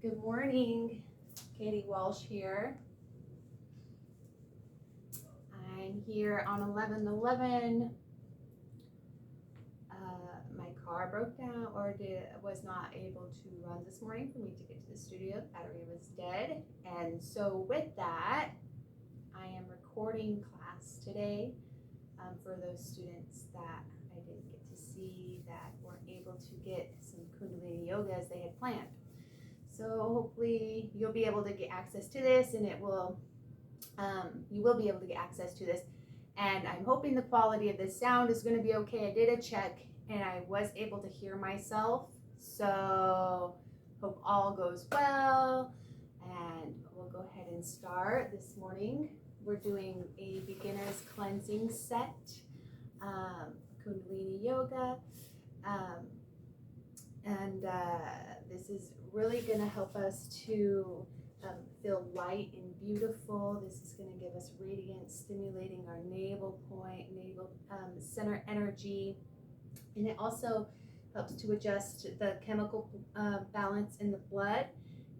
Good morning, Katie Walsh here. I'm here on 11/11. My car broke down was not able to run this morning for me to get to the studio. The battery was dead. And so with that, I am recording class today for those students that I didn't get to see that weren't able to get some Kundalini yoga as they had planned. So hopefully you'll be able to get access to this, and you will be able to get access to this. And I'm hoping the quality of the sound is going to be okay. I did a check and I was able to hear myself. So hope all goes well. And we'll go ahead and start this morning. We're doing a beginner's cleansing set, Kundalini yoga. This is really going to help us to feel light and beautiful. This is going to give us radiance, stimulating our navel point, navel center energy. And it also helps to adjust the chemical balance in the blood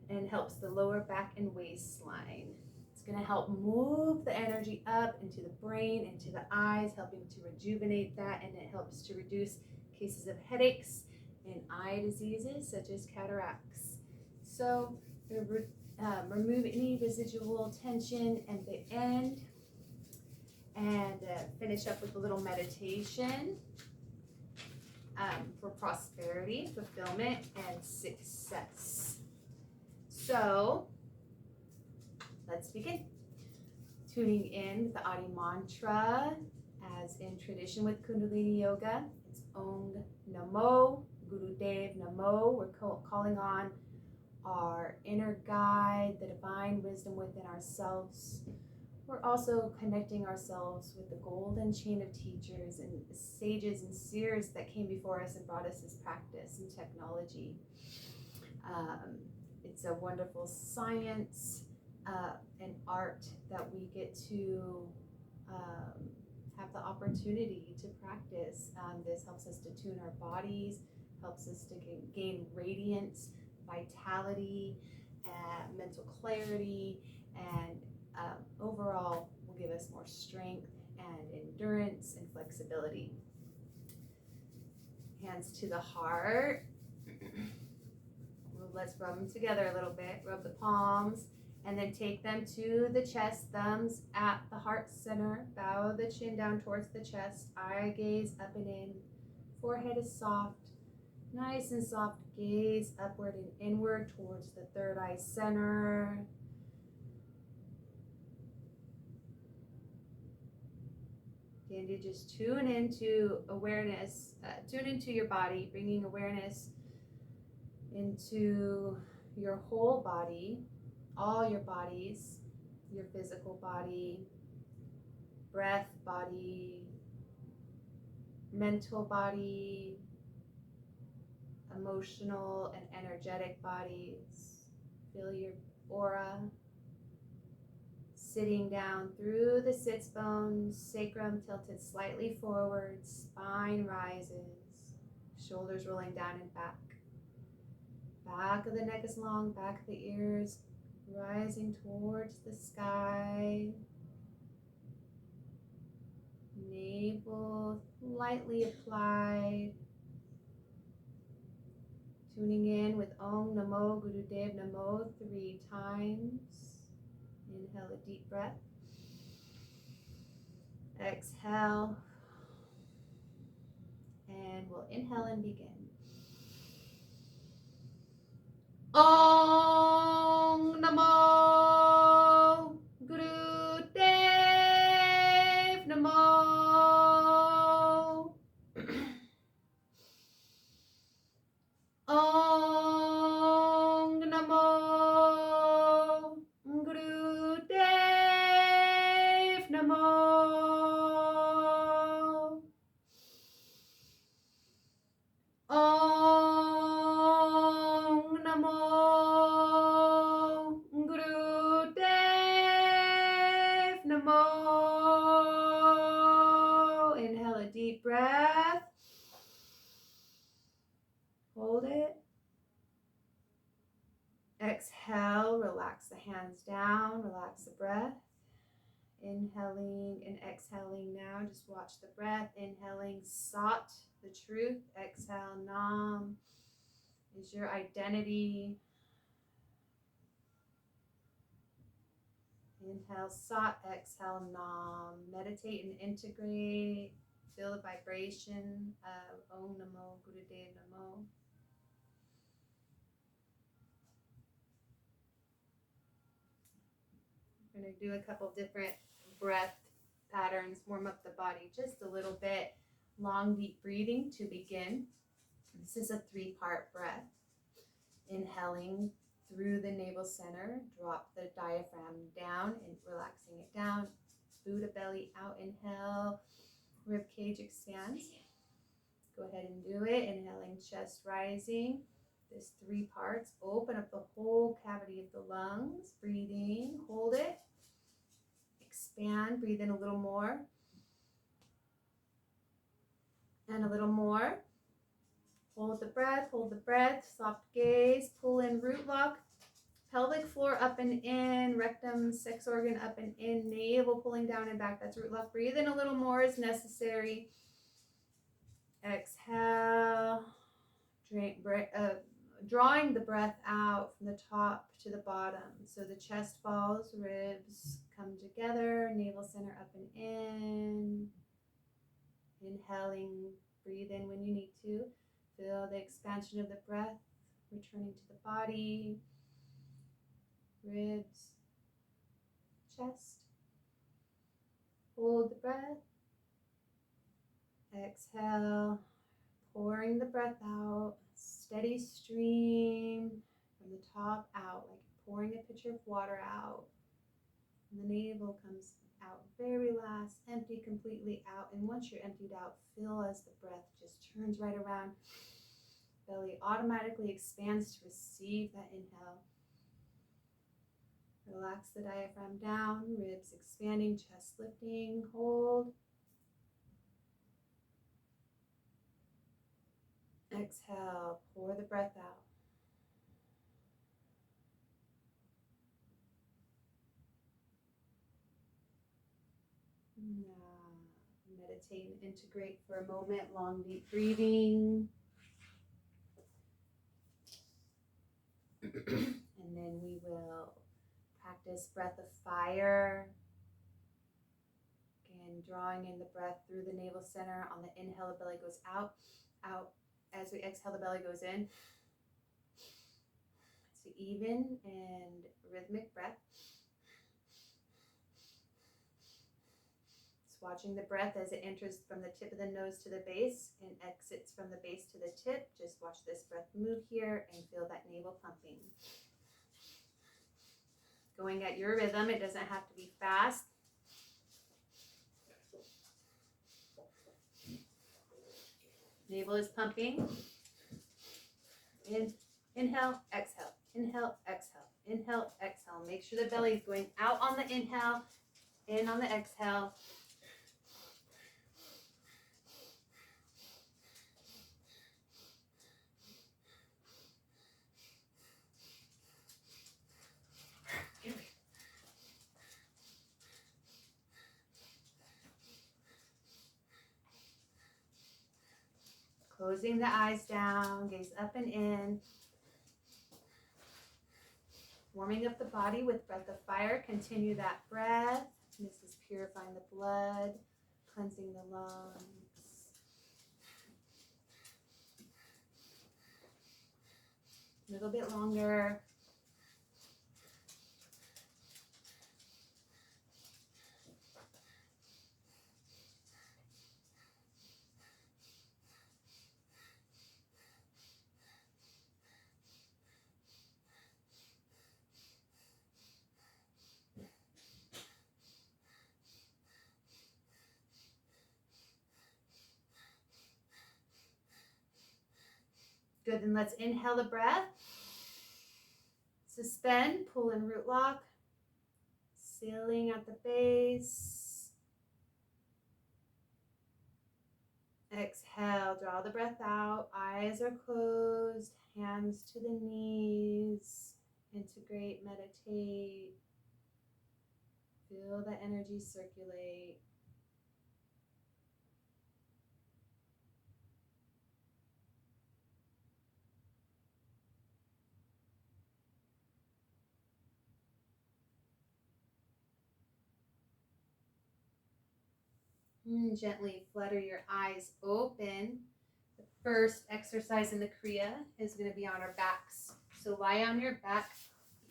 and helps the lower back and waistline. It's going to help move the energy up into the brain, into the eyes, helping to rejuvenate that, and it helps to reduce cases of headaches and eye diseases such as cataracts. So remove any residual tension at the end, and finish up with a little meditation for prosperity, fulfillment, and success. So let's begin. Tuning in the Adi mantra, as in tradition with Kundalini yoga. It's Om Namo Gurudev Namo. We're calling on our inner guide, the divine wisdom within ourselves. We're also connecting ourselves with the golden chain of teachers and sages and seers that came before us and brought us this practice and technology. It's a wonderful science and art that we get to have the opportunity to practice. This helps us to tune our bodies, helps us to gain radiance, vitality, mental clarity, and overall will give us more strength and endurance and flexibility. Hands to the heart. Let's rub them together a little bit. Rub the palms and then take them to the chest, thumbs at the heart center. Bow the chin down towards the chest. Eye gaze up and in. Forehead is soft. Nice and soft. Gaze upward and inward towards the third eye center. Again, you just tune into awareness, tune into your body, bringing awareness into your whole body, all your bodies, your physical body, breath body, mental body, emotional and energetic bodies. Feel your aura. Sitting down through the sits bones, sacrum tilted slightly forward, spine rises, shoulders rolling down and back. Back of the neck is long, back of the ears rising towards the sky. Navel lightly applied. Tuning in with Om Namo Gurudev Namo 3 times. Inhale a deep breath. Exhale. And we'll inhale and begin. Om Namo Gurudev Namo. Om Namo Gurudev Namo. Om Namo Gurudev Namo. Inhale a deep breath. Hold it. Exhale, relax the hands down, relax the breath. Inhaling and exhaling now. Just watch the breath. Inhaling, Sat, the truth. Exhale, Nam is your identity. Inhale, Sat. Exhale, Nam. Meditate and integrate. Feel the vibration of Om Namo Gurudev Namo. I'm going to do a couple different breath patterns, warm up the body just a little bit. Long, deep breathing to begin. This is a 3-part breath. Inhaling through the navel center, drop the diaphragm down and relaxing it down. Buddha belly out, inhale, rib cage expands. Go ahead and do it. Inhaling, chest rising. There's 3 parts. Open up the whole cavity of the lungs. Breathing, hold it. Expand, breathe in a little more. And a little more. Hold the breath, soft gaze, pull in root lock. Pelvic floor up and in, rectum, sex organ up and in, navel pulling down and back. That's root lock. Breathe in a little more as necessary. Exhale. Drawing the breath out from the top to the bottom. So the chest falls, ribs come together, navel center up and in. Inhaling, breathe in when you need to. Feel the expansion of the breath, returning to the body, ribs, chest. Hold the breath. Exhale, pouring the breath out. Steady stream from the top out, like pouring a pitcher of water out. And the navel comes out very last, empty completely out. And once you're emptied out, feel as the breath just turns right around. Belly automatically expands to receive that inhale. Relax the diaphragm down, ribs expanding, chest lifting, hold. Exhale, pour the breath out. Meditate and integrate for a moment. Long, deep breathing. And then we will practice breath of fire. Again, drawing in the breath through the navel center. On the inhale, the belly goes out, out. As we exhale, the belly goes in. It's an even and rhythmic breath. Just watching the breath as it enters from the tip of the nose to the base and exits from the base to the tip. Just watch this breath move here and feel that navel pumping. Going at your rhythm, it doesn't have to be fast. Navel is pumping. Inhale, exhale, inhale, exhale, inhale, exhale. Make sure the belly is going out on the inhale, in on the exhale. Closing the eyes down, gaze up and in. Warming up the body with breath of fire. Continue that breath. This is purifying the blood, cleansing the lungs. A little bit longer. Good, then let's inhale the breath. Suspend, pull in root lock. Ceiling at the base. Exhale, draw the breath out. Eyes are closed, hands to the knees. Integrate, meditate. Feel the energy circulate. Gently flutter your eyes open. The first exercise in the Kriya is going to be on our backs. So lie on your back.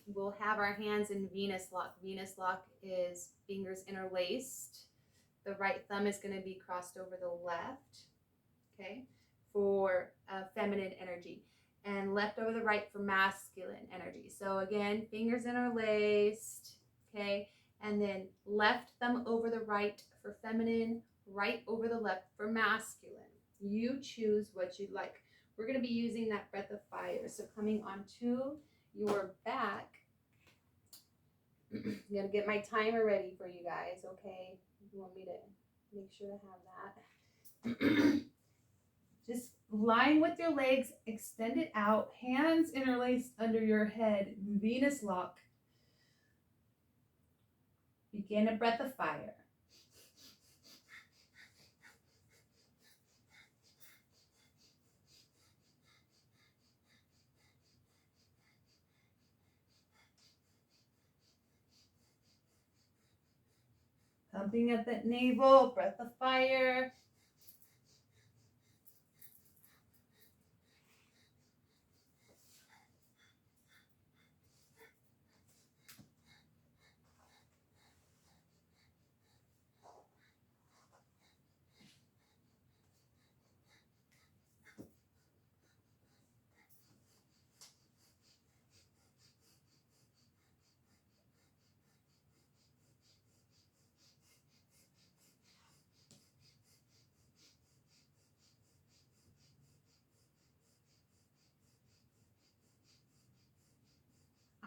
We'll have our hands in Venus lock. Venus lock is fingers interlaced. The right thumb is going to be crossed over the left, okay, for feminine energy, and left over the right for masculine energy. So again, fingers interlaced, okay, and then left thumb over the right for feminine, right over the left for masculine. You choose what you'd like. We're going to be using that breath of fire. So coming onto your back, I'm going to get my timer ready for you guys, okay? You want me to make sure to have that? Just lying with your legs extended out, hands interlaced under your head, Venus lock. Begin a breath of fire. Pumping up that navel, breath of fire.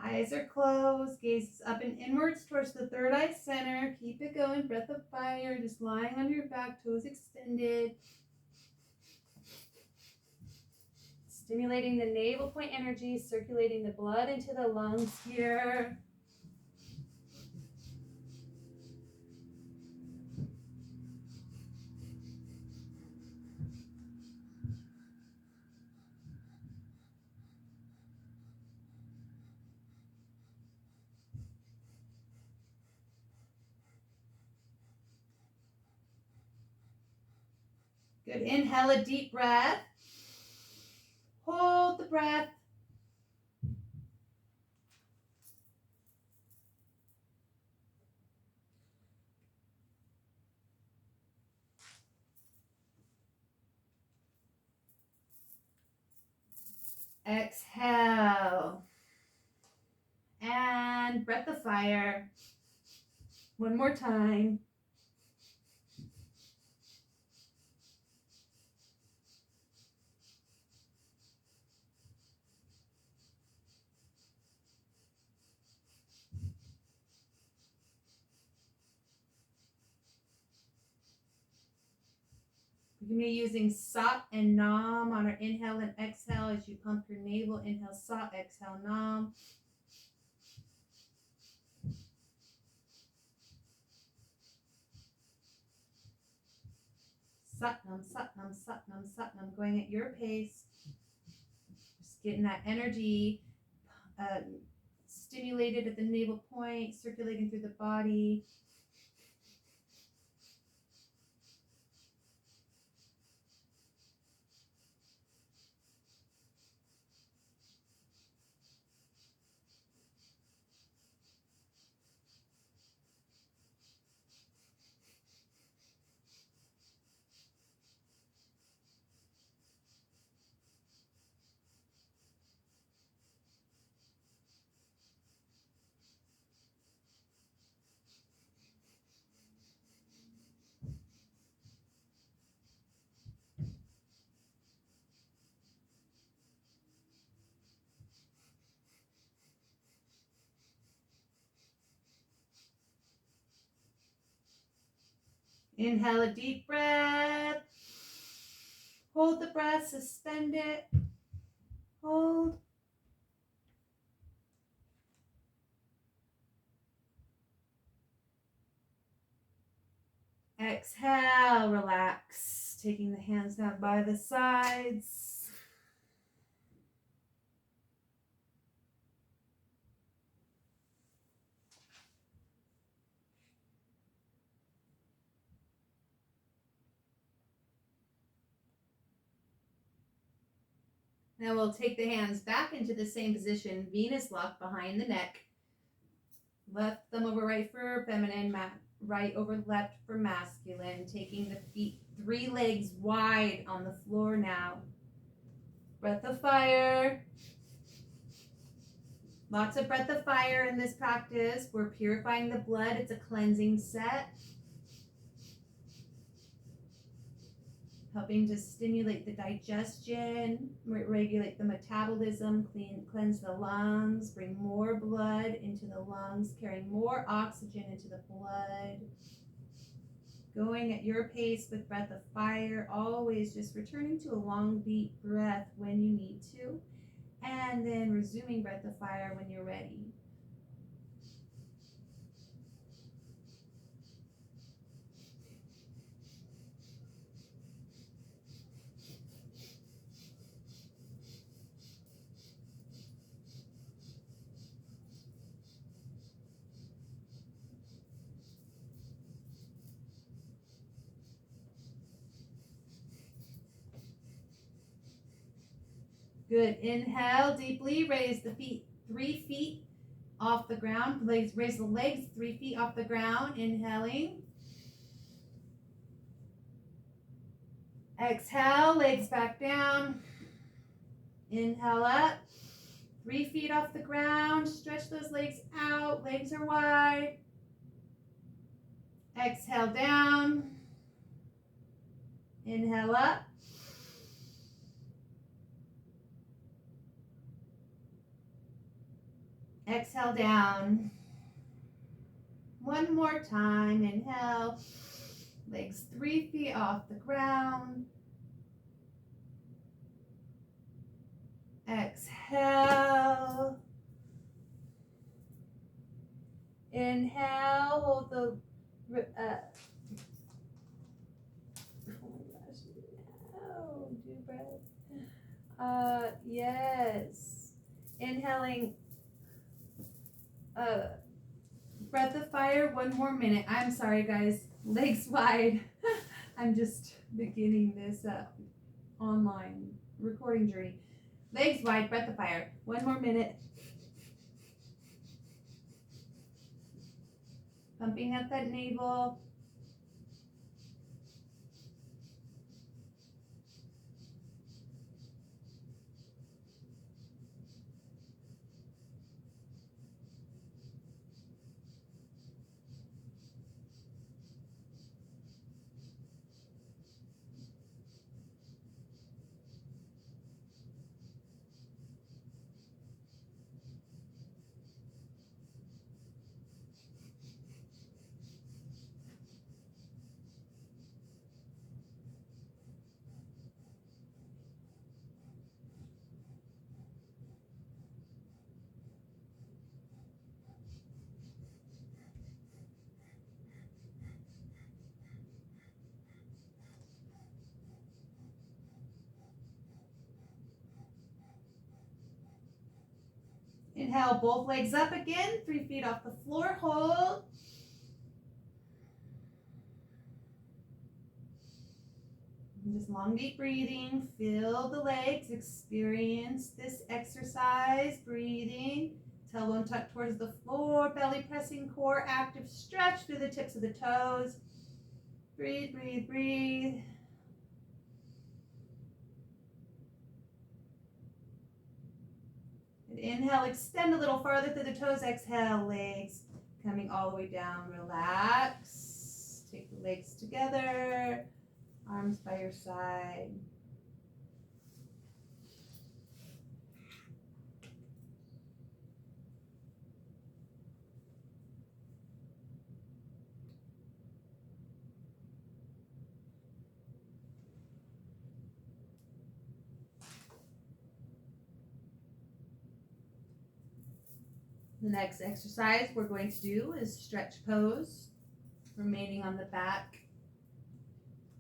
Eyes are closed, gaze is up and inwards towards the third eye center. Keep it going, breath of fire, just lying on your back, toes extended. Stimulating the navel point energy, circulating the blood into the lungs here. Good. Inhale a deep breath. Hold the breath. Exhale. And breath of fire. One more time. We're going to be using Sat and Nam on our inhale and exhale as you pump your navel. Inhale Sat, exhale Nam. Satnam, Satnam, Satnam, Satnam, going at your pace. Just getting that energy stimulated at the navel point, circulating through the body. Inhale a deep breath. Hold the breath, suspend it. Hold. Exhale, relax. Taking the hands down by the sides. Now we'll take the hands back into the same position, Venus lock behind the neck. Left thumb over right for feminine, right over left for masculine. Taking the feet 3 legs wide on the floor now. Breath of fire. Lots of breath of fire in this practice. We're purifying the blood. It's a cleansing set. Helping to stimulate the digestion, regulate the metabolism, cleanse the lungs, bring more blood into the lungs, carrying more oxygen into the blood. Going at your pace with breath of fire, always just returning to a long, deep breath when you need to, and then resuming breath of fire when you're ready. Good. Inhale deeply. Raise the feet 3 feet off the ground. Raise the legs 3 feet off the ground. Inhaling. Exhale. Legs back down. Inhale up. 3 feet off the ground. Stretch those legs out. Legs are wide. Exhale down. Inhale up. Exhale down. One more time. Inhale. Legs 3 feet off the ground. Exhale. Inhale. Hold the. Oh my gosh. No. Do breath. Yes. Inhaling. Breath of fire, 1 more minute. I'm sorry, guys. Legs wide. I'm just beginning this online recording journey. Legs wide, breath of fire. 1 more minute. Pumping up that navel. Inhale, both legs up again. 3 feet off the floor. Hold. Just long, deep breathing. Feel the legs. Experience this exercise. Breathing. Tailbone tucked towards the floor. Belly pressing, core active. Stretch through the tips of the toes. Breathe, breathe, breathe. And inhale, extend a little farther through the toes. Exhale, legs coming all the way down. Relax. Take the legs together. Arms by your side. The next exercise we're going to do is stretch pose, remaining on the back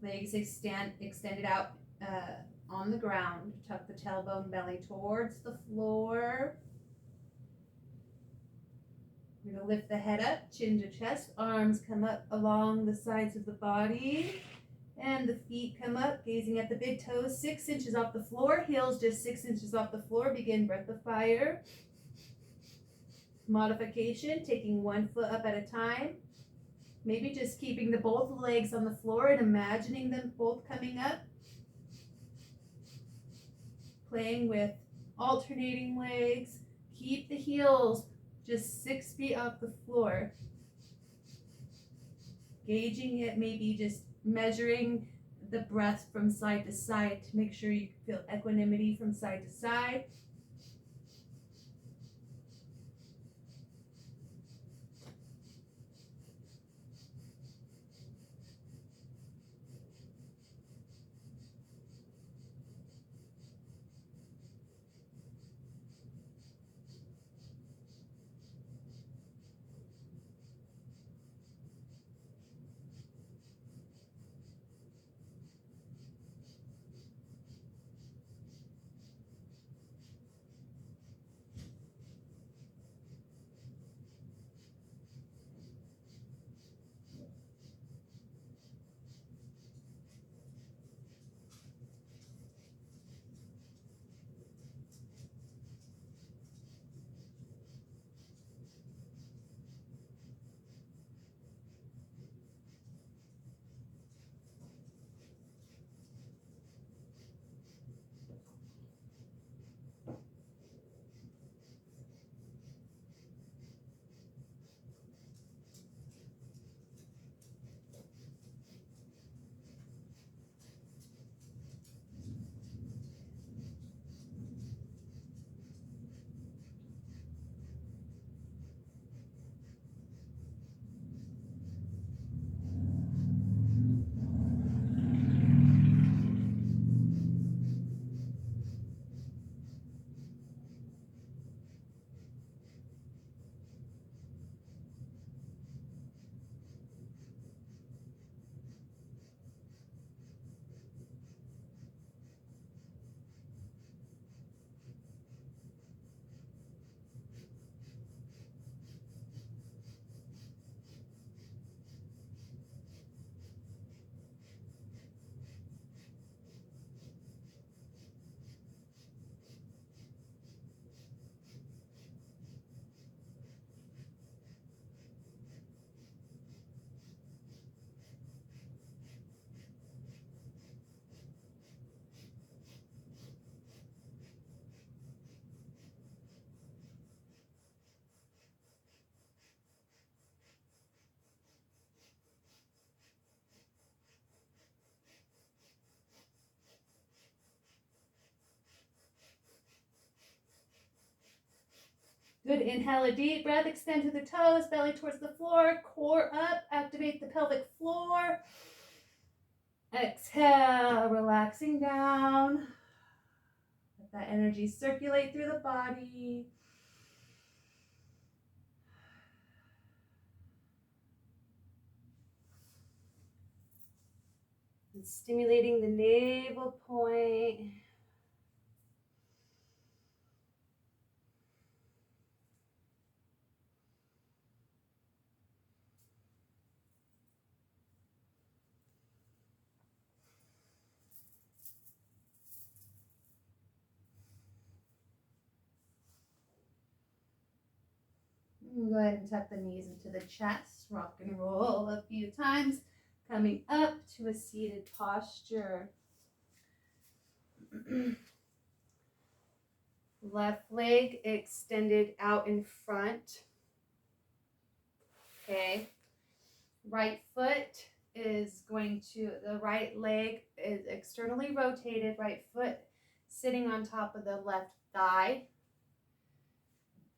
Legs extended out on the ground. Tuck the tailbone belly towards the floor. We're going to lift the head up, chin to chest. Arms come up along the sides of the body. And the feet come up, gazing at the big toes, 6 inches off the floor. Heels just 6 inches off the floor. Begin breath of fire. Modification, taking one foot up at a time. Maybe just keeping both legs on the floor and imagining them both coming up. Playing with alternating legs. Keep the heels just 6 feet off the floor. Gauging it, maybe just measuring the breath from side to side to make sure you feel equanimity from side to side. Good. Inhale a deep breath, extend to the toes, belly towards the floor, core up, activate the pelvic floor. Exhale, relaxing down. Let that energy circulate through the body. And stimulating the navel point. Go ahead and tuck the knees into the chest. Rock and roll a few times. Coming up to a seated posture. Left leg extended out in front. Okay. Right foot is going to, the right leg is externally rotated. Right foot sitting on top of the left thigh.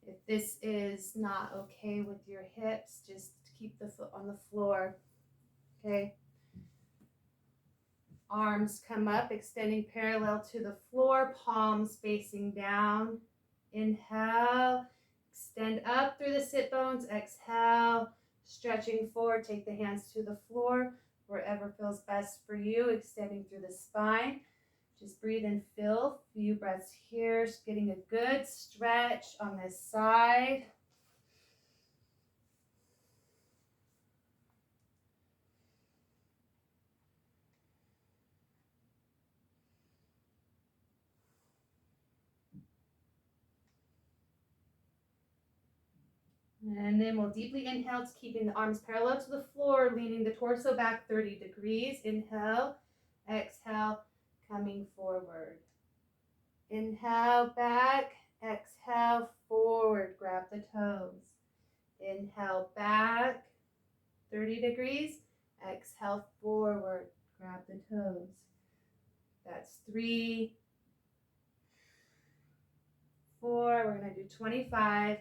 If this is not okay with your hips, just keep the foot on the floor. Okay. Arms come up, extending parallel to the floor, palms facing down. Inhale, extend up through the sit bones. Exhale, stretching forward, take the hands to the floor. wherever feels best for you, extending through the spine. Just breathe and feel. Few breaths here, just getting a good stretch on this side. And then we'll deeply inhale, keeping the arms parallel to the floor, leaning the torso back 30 degrees. Inhale, exhale, coming forward. Inhale, back, exhale, forward, grab the toes. Inhale, back, 30 degrees. Exhale, forward, grab the toes. That's 3, 4, we're gonna do 25.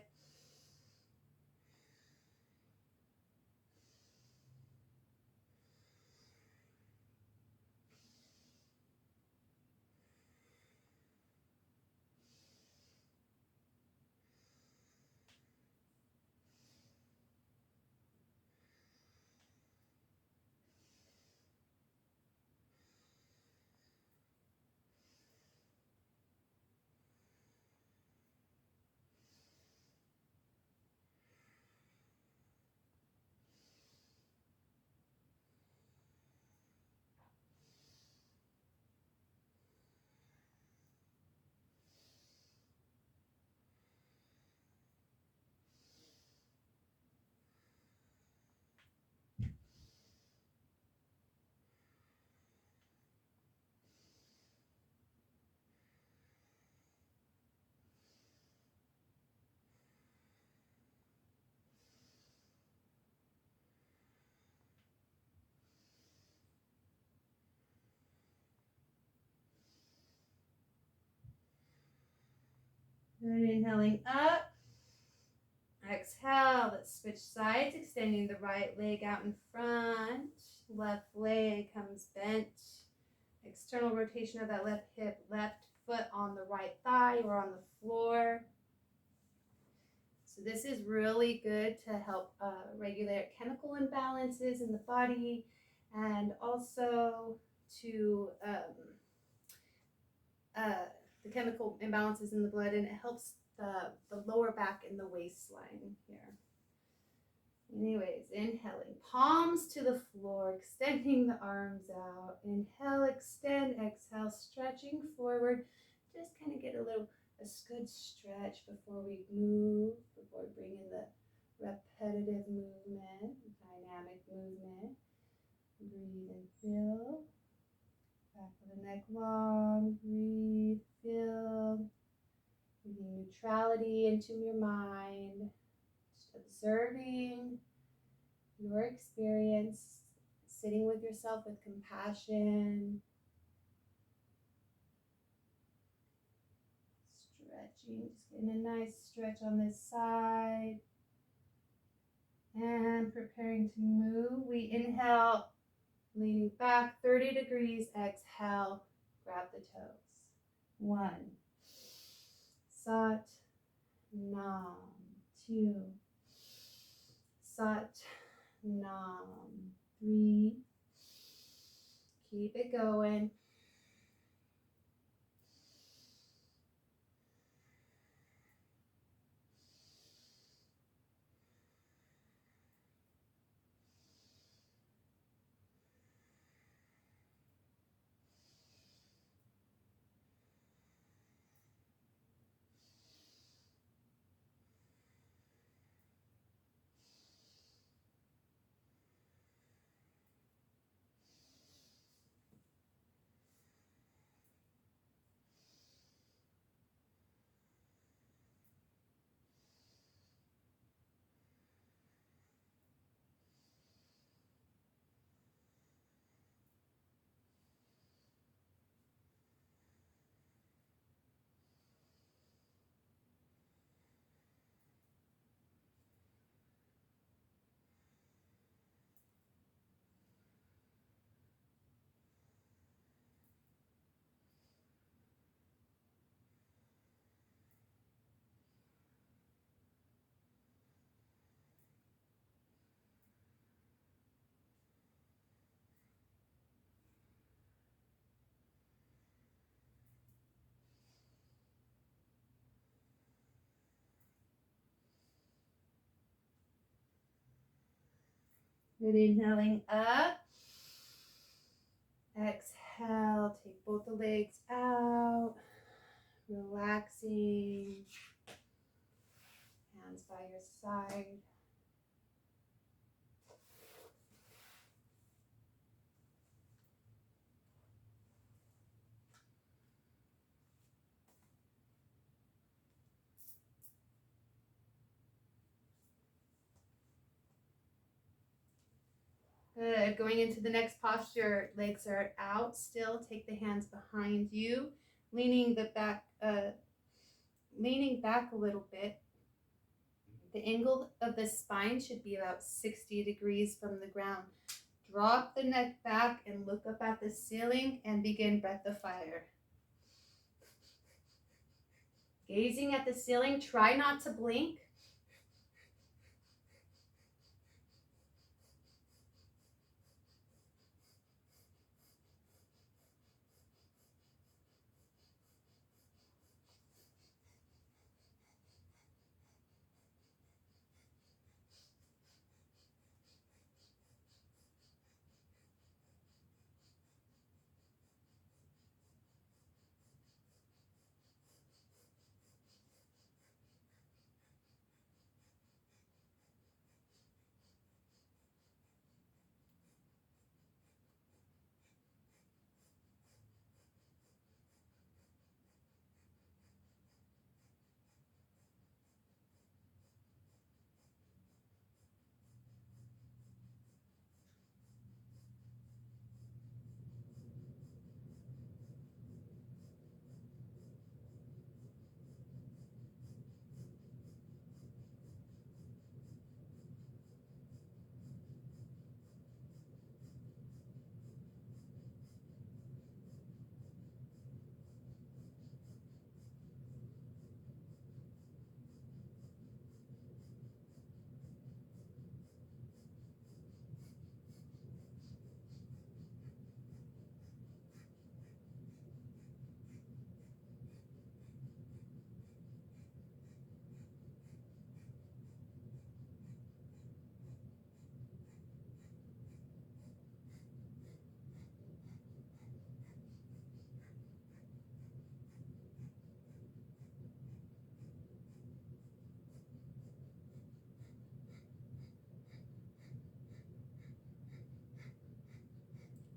Good, inhaling up. Exhale, let's switch sides, extending the right leg out in front. Left leg comes bent. External rotation of that left hip, left foot on the right thigh or on the floor. So this is really good to help regulate chemical imbalances in the body and also to the chemical imbalances in the blood, and it helps the lower back and the waistline here. Anyways, inhaling, palms to the floor, extending the arms out. Inhale, extend, exhale, stretching forward. Just kind of get a good stretch before we move, before we bring in the repetitive movement, dynamic movement. Breathe and feel. Back of the neck long, breathe, feel. Bringing neutrality into your mind. Just observing your experience, sitting with yourself with compassion. Stretching, just getting a nice stretch on this side. And preparing to move. We inhale, leaning back 30 degrees. Exhale, grab the toes. 1. Sat, Nam. 2. Sat, Nam. 3. Keep it going. Good, inhaling up. Exhale, take both the legs out. Relaxing. Hands by your side. Good. Going into the next posture, legs are out still. Take the hands behind you, leaning back a little bit. The angle of the spine should be about 60 degrees from the ground. Drop the neck back and look up at the ceiling and begin breath of fire. Gazing at the ceiling, try not to blink.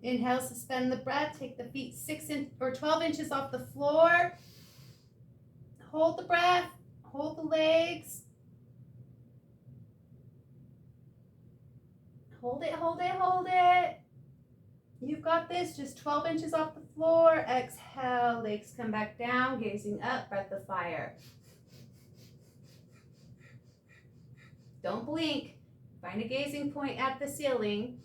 Inhale, suspend the breath. Take the feet 12 inches off the floor. Hold the breath. Hold the legs. Hold it, hold it, hold it. You've got this. Just 12 inches off the floor. Exhale, legs come back down, gazing up, breath of fire. Don't blink. Find a gazing point at the ceiling.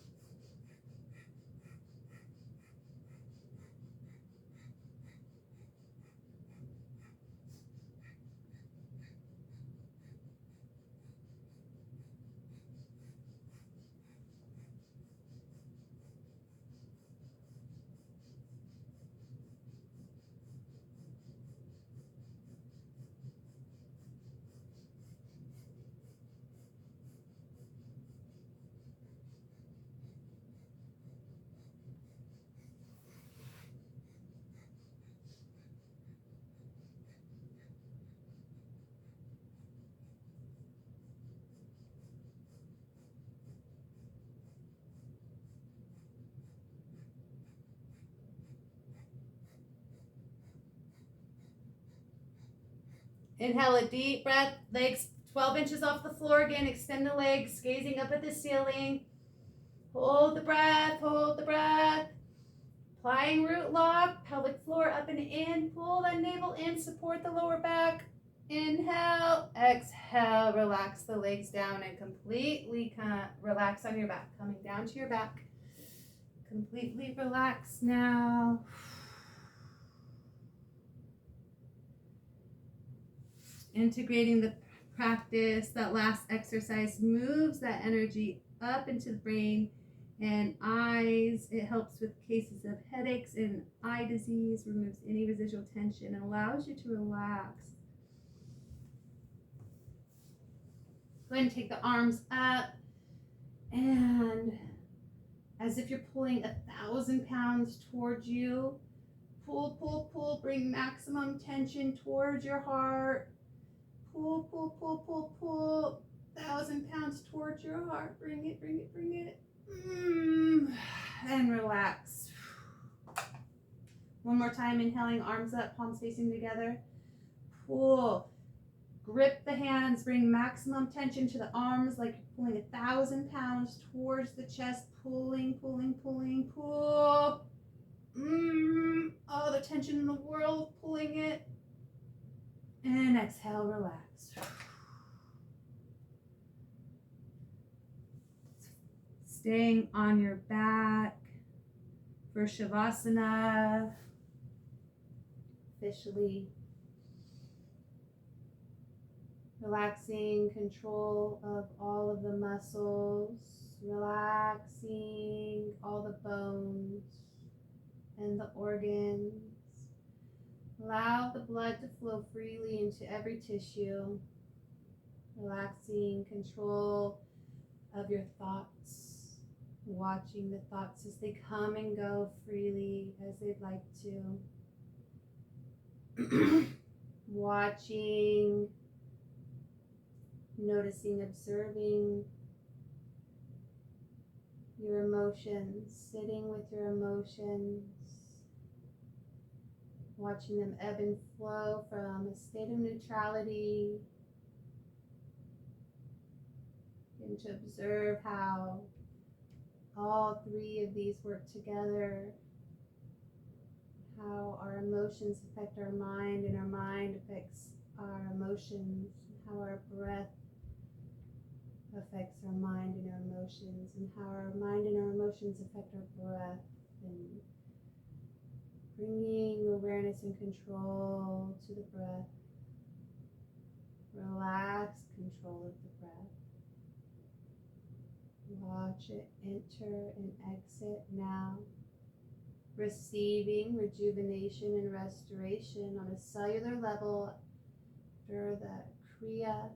Inhale a deep breath, legs 12 inches off the floor again. Extend the legs, gazing up at the ceiling. Hold the breath, hold the breath. Applying root lock, pelvic floor up and in. Pull that navel in, support the lower back. Inhale, exhale, relax the legs down and completely relax on your back. Coming down to your back. Completely relax now. Integrating the practice, that last exercise moves that energy up into the brain and eyes. It helps with cases of headaches and eye disease, removes any residual tension, and allows you to relax. Go ahead and take the arms up. And as if you're pulling 1,000 pounds towards you, pull, pull, pull, bring maximum tension towards your heart. Pull, pull, pull, pull, pull, 1,000 pounds towards your heart. Bring it, bring it, bring it. And relax. One more time, inhaling, arms up, palms facing together. Pull. Grip the hands, bring maximum tension to the arms like you're pulling 1,000 pounds towards the chest. Pulling, pulling, pulling, pull. All the tension in the world, pulling it. And exhale, relax. Staying on your back for Shavasana. Officially relaxing control of all of the muscles, relaxing all the bones and the organs. Allow the blood to flow freely into every tissue, relaxing control of your thoughts, watching the thoughts as they come and go freely as they'd like to. Watching, noticing, observing your emotions, sitting with your emotions, watching them ebb and flow from a state of neutrality, and to observe how all three of these work together, how our emotions affect our mind and our mind affects our emotions, how our breath affects our mind and our emotions, and how our mind and our emotions affect our breath, and bringing awareness and control to the breath. Relax control of the breath. Watch it enter and exit now. Receiving rejuvenation and restoration on a cellular level after the Kriya.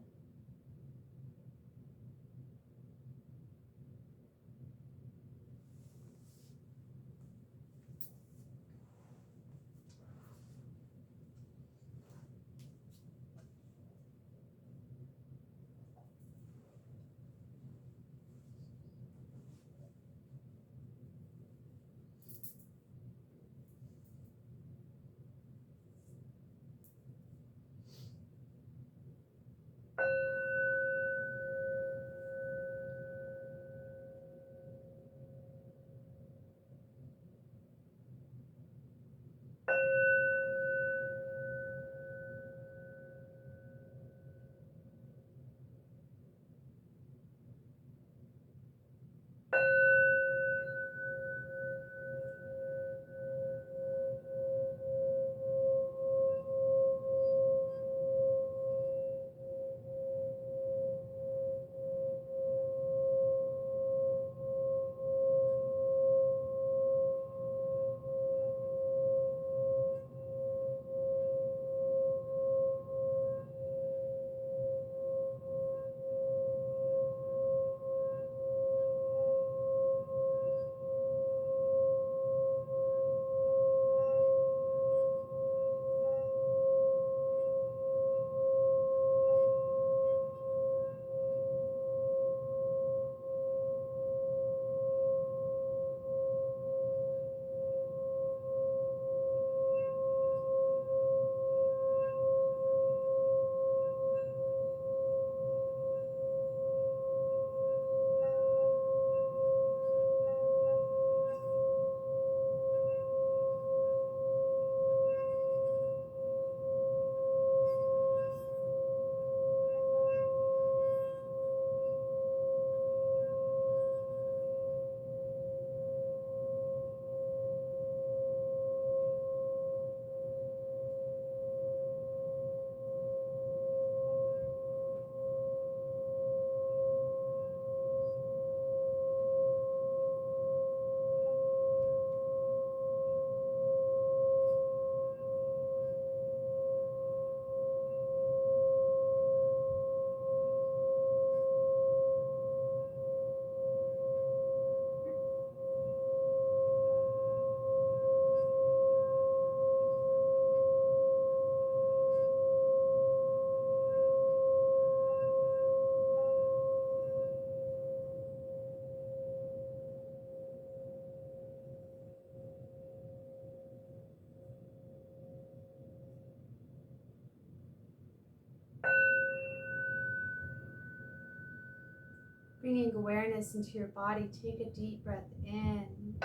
Bringing awareness into your body. Take a deep breath in.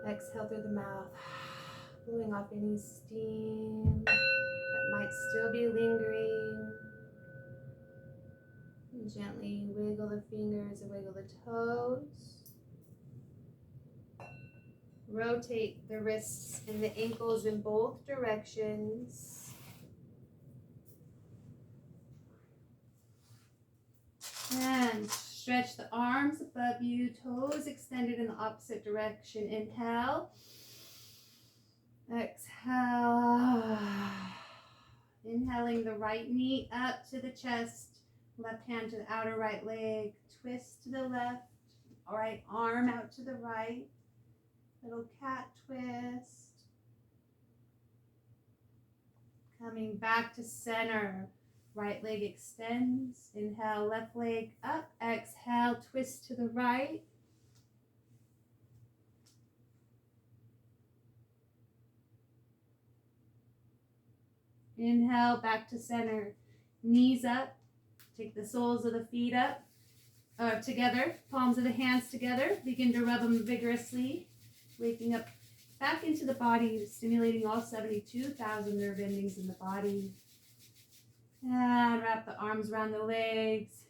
Exhale through the mouth, blowing off any steam that might still be lingering. And gently wiggle the fingers and wiggle the toes. Rotate the wrists and the ankles in both directions. And stretch the arms above you, toes extended in the opposite direction. Inhale. Exhale. Inhaling the right knee up to the chest, left hand to the outer right leg, twist to the left, right arm out to the right, little cat twist. Coming back to center. Right leg extends. Inhale, left leg up. Exhale, twist to the right. Inhale, back to center. Knees up. Take the soles of the feet up, together. Palms of the hands together. Begin to rub them vigorously. Waking up back into the body, stimulating all 72,000 nerve endings in the body. And wrap the arms around the legs.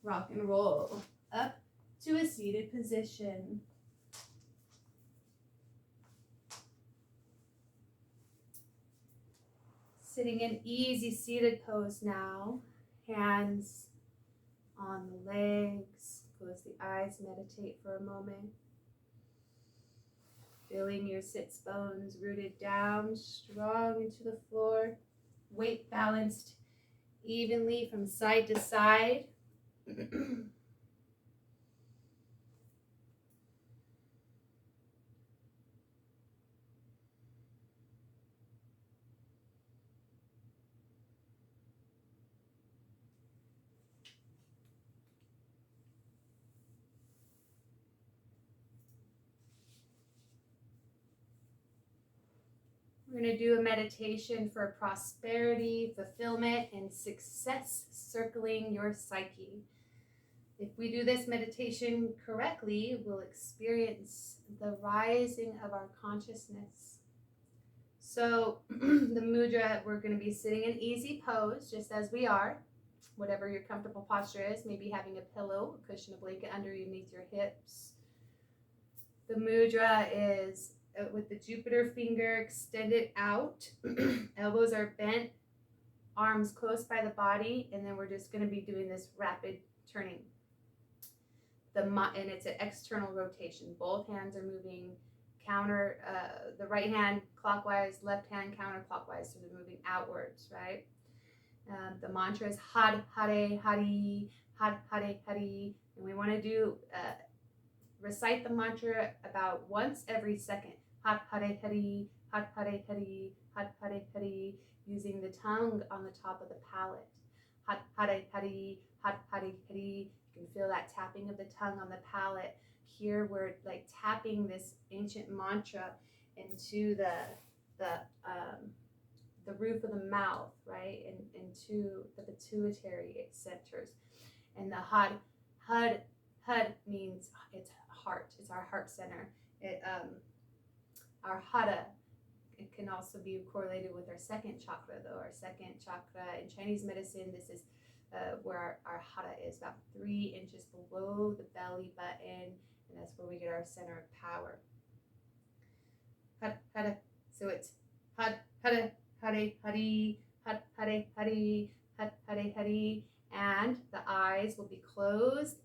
Rock and roll up to a seated position. Sitting in easy seated pose now. Hands on the legs. Close the eyes, meditate for a moment. Feeling your sits bones rooted down, strong into the floor. Weight balanced evenly from side to side. We're going to do a meditation for prosperity, fulfillment, and success circling your psyche. If we do this meditation correctly, we'll experience the rising of our consciousness. So the mudra, we're going to be sitting in easy pose, just as we are. Whatever your comfortable posture is, maybe having a pillow, a cushion, a blanket underneath your hips. The mudra is with the Jupiter finger extended out, elbows are bent, arms close by the body, and then we're just going to be doing this rapid turning. And it's an external rotation. Both hands are moving counter, the right hand clockwise, left hand counterclockwise, so they're moving outwards, right? The mantra is Had Hare Hari, Had Hare Hari, and we want to do recite the mantra about once every second. Had Hare Hari, Had Hare Hari, Had Hare Hari, using the tongue on the top of the palate. Had Hare Hari, Had Hare Hari. You can feel that tapping of the tongue on the palate. Here we're like tapping this ancient mantra into the roof of the mouth, right, and into the pituitary centers. And the Had means it's heart. It's our heart center. Our Hada, it can also be correlated with our second chakra, though. Our second chakra in Chinese medicine, this is where our Hada is, about 3 inches below the belly button, and that's where we get our center of power. Hada. So it's Had Hada Hare Hari, Had Hare Hari, Had Hare Hari, and the eyes will be closed.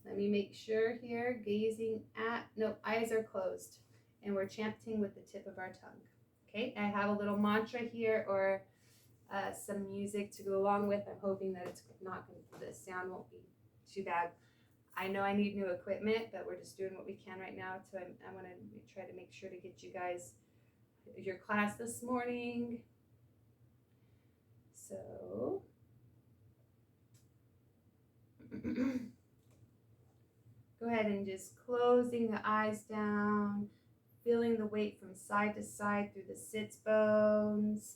Let me make sure here, gazing at, no, eyes are closed, and we're chanting with the tip of our tongue. Okay, I have a little mantra here, or some music to go along with. I'm hoping that it's not going, the sound won't be too bad. I know I need new equipment, but we're just doing what we can right now. So I want to try to make sure to get you guys your class this morning. So go ahead and just closing the eyes down, feeling the weight from side to side through the sits bones.